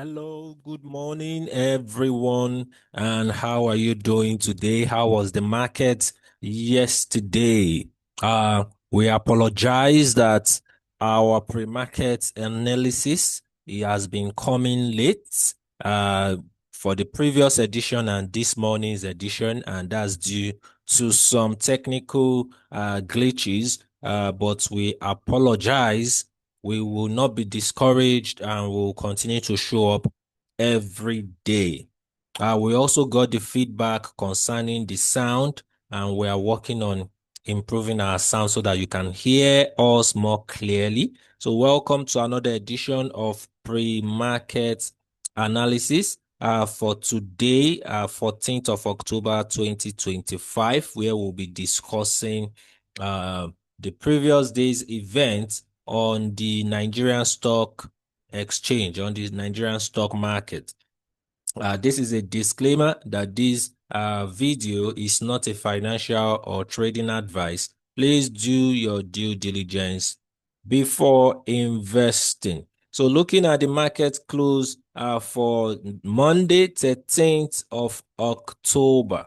Hello, good morning, everyone. And how are you doing today? How was the market yesterday? We apologize that our pre-market analysis it has been coming late for the previous edition and this morning's edition, and that's due to some technical glitches. But we apologize. We will not be discouraged and will continue to show up every day. We also got the feedback concerning the sound, and we are working on improving our sound so that you can hear us more clearly. So welcome to another edition of pre-market analysis for today, 14th of October 2025, where we'll be discussing the previous day's event on the Nigerian stock exchange, on the Nigerian stock market. This is a disclaimer that this video is not a financial or trading advice. Please do your due diligence before investing. So looking at the market close for Monday, 13th of October,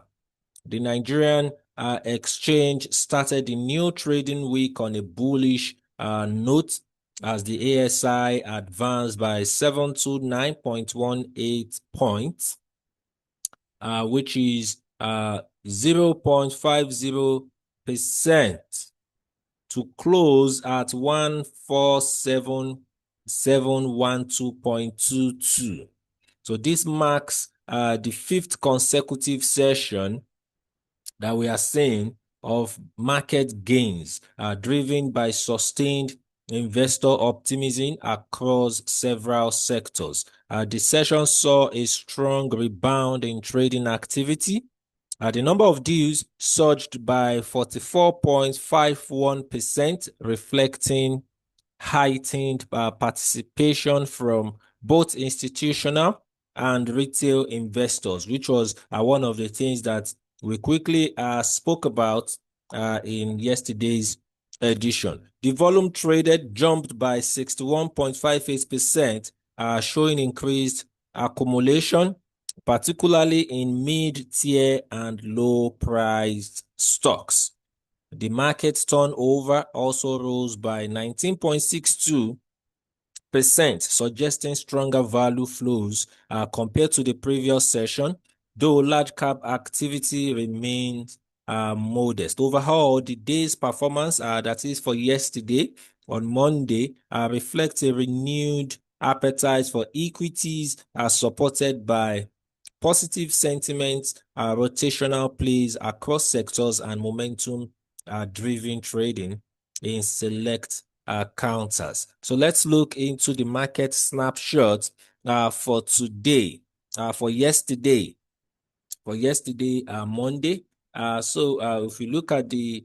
the Nigerian exchange started the new trading week on a bullish note as the ASI advanced by 729.18 points, which is 0.50% to close at 147,712.22. So this marks the fifth consecutive session that we are seeing of market gains driven by sustained investor optimism across several sectors. The session saw a strong rebound in trading activity. The number of deals surged by 44.51%, reflecting heightened participation from both institutional and retail investors, which was one of the things that we quickly spoke about in yesterday's edition. The volume traded jumped by 61.58%, showing increased accumulation, particularly in mid-tier and low-priced stocks. The market turnover also rose by 19.62%, suggesting stronger value flows compared to the previous session, though large cap activity remains modest. Overall, the day's performance, that is for yesterday on Monday, reflects a renewed appetite for equities supported by positive sentiments, rotational plays across sectors, and momentum-driven trading in select counters. So let's look into the market snapshot for today, for yesterday, Monday. If you look at the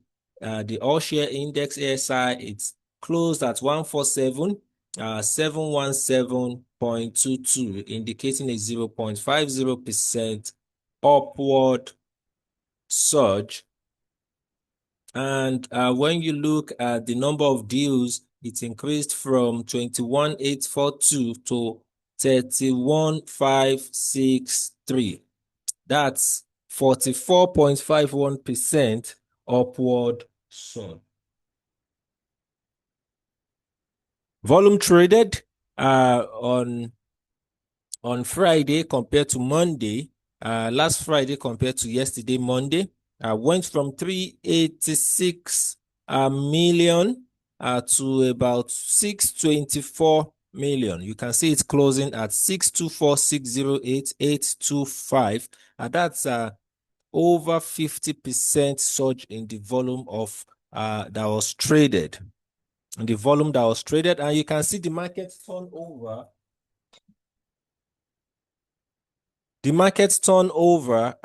All-Share Index ASI, it's closed at 147.22, indicating a 0.50% upward surge. And when you look at the number of deals, it increased from 21,842 to 31,563. That's 44.51% upward surge. Volume traded on Friday compared to Monday, last Friday compared to yesterday, Monday, went from 386 million to about 624 million. You can see it's closing at 624,608,825. That's over 50% surge in the volume of that was traded. And the volume that was traded, and you can see the market turnover. The market turnover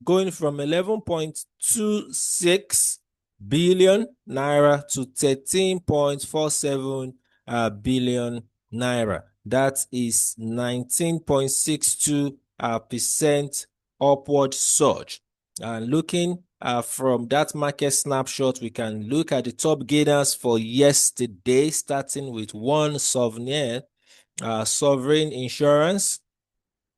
going from 11.26 billion naira to 13.47 billion naira. That is 19.62% upward surge. And looking from that market snapshot, we can look at the top gainers for yesterday, starting with one souvenir Sovereign Insurance,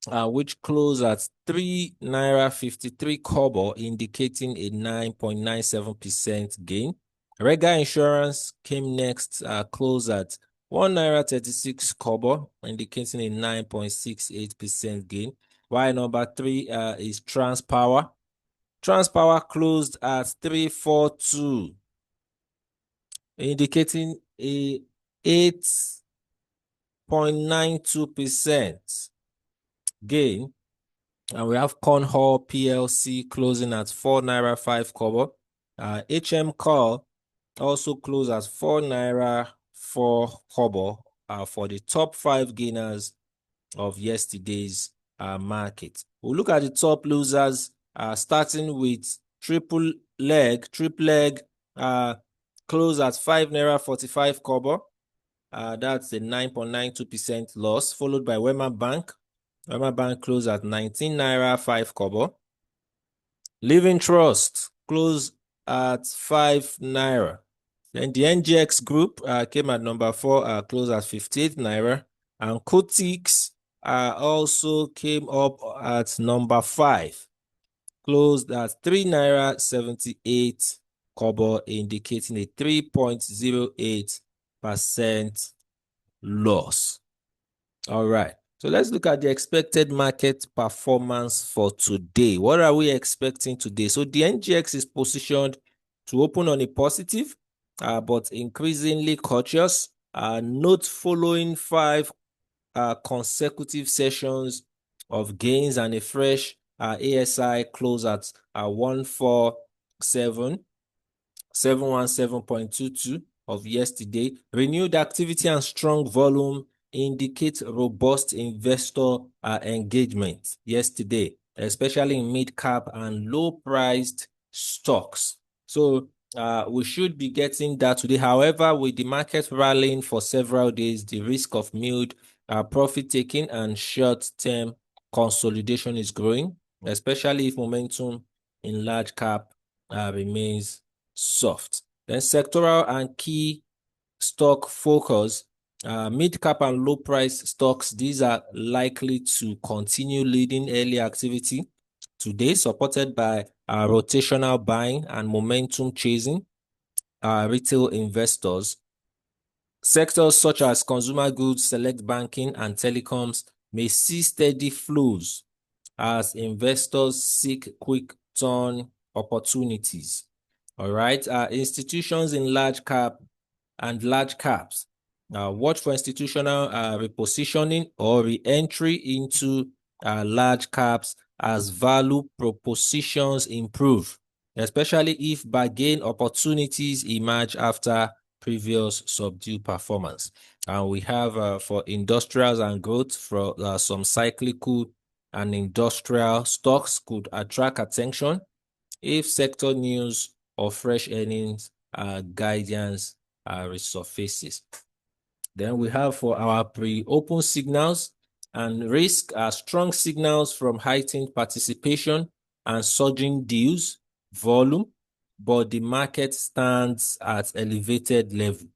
which closed at 3 naira 53 kobo, indicating a 9.97% gain. Rega Insurance came next, closed at 1 naira 36 kobo, indicating a 9.68% gain. While number 3 is Transpower. Transpower closed at 342, indicating a 8.92% gain. And we have Cornhall PLC closing at 4 naira 5 kobo. HM Call also closed at 4 naira 4 kobo for the top 5 gainers of yesterday's market. We'll look at the top losers, starting with triple leg. Triple leg closed at 5 naira 45 kobo. That's a 9.92% loss, followed by Wema Bank. Wema Bank closed at 19 naira 5 kobo. Living Trust closed at 5 naira. Then the NGX group came at number 4, closed at 58 naira. And Kotix also came up at number 5, closed at 3 naira 78 kobo, indicating a 3.08% loss. All right. So let's look at the expected market performance for today. What are we expecting today? So the NGX is positioned to open on a positive, but increasingly cautious. Note following 5 consecutive sessions of gains and a fresh ASI close at 717.22 of yesterday. Renewed activity and strong volume indicate robust investor engagement yesterday, especially in mid-cap and low-priced stocks. So we should be getting that today. However, with the market rallying for several days, the risk of mild profit-taking and short-term consolidation is growing, especially if momentum in large cap remains soft. Then sectoral and key stock focus, mid-cap and low-price stocks, these are likely to continue leading early activity today, supported by rotational buying and momentum chasing retail investors. Sectors such as consumer goods, select banking, and telecoms may see steady flows as investors seek quick turn opportunities. All right. Institutions in large cap and large caps. Watch for institutional repositioning or re-entry into large caps as value propositions improve, especially if bargain opportunities emerge after previous subdued performance. And we have for industrials and growth, for some cyclical and industrial stocks could attract attention if sector news or fresh earnings guidance resurfaces. Then we have for our pre-open signals and risk strong signals from heightened participation and surging deals volume, but the market stands at elevated level,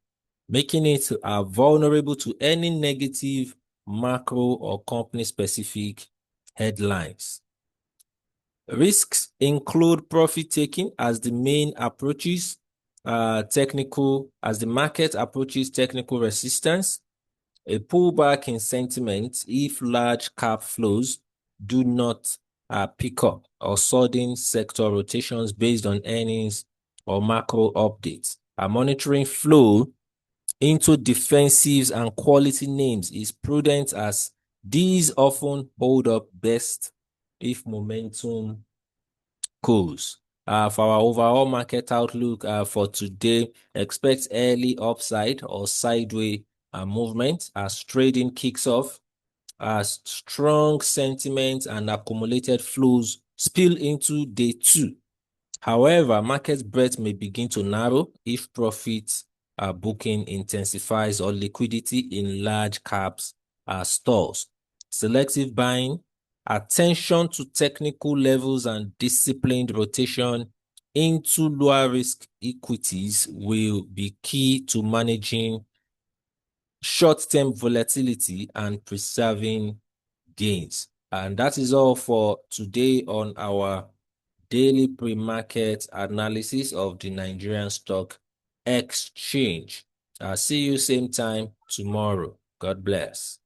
making it vulnerable to any negative macro or company-specific headlines. Risks include profit taking as the main approaches as the market approaches technical resistance, a pullback in sentiment if large cap flows do not pick up, or sudden sector rotations based on earnings or macro updates. Monitoring flow into defensives and quality names is prudent, as these often hold up best if momentum cools. For our overall market outlook for today, expect early upside or sideways movement as trading kicks off, as strong sentiment and accumulated flows spill into day 2. However, market breadth may begin to narrow if profit booking intensifies or liquidity in large caps stalls. Selective buying, attention to technical levels, and disciplined rotation into lower risk equities will be key to managing short-term volatility and preserving gains. And that is all for today on our daily pre-market analysis of the Nigerian Stock Exchange. I'll see you same time tomorrow. God bless.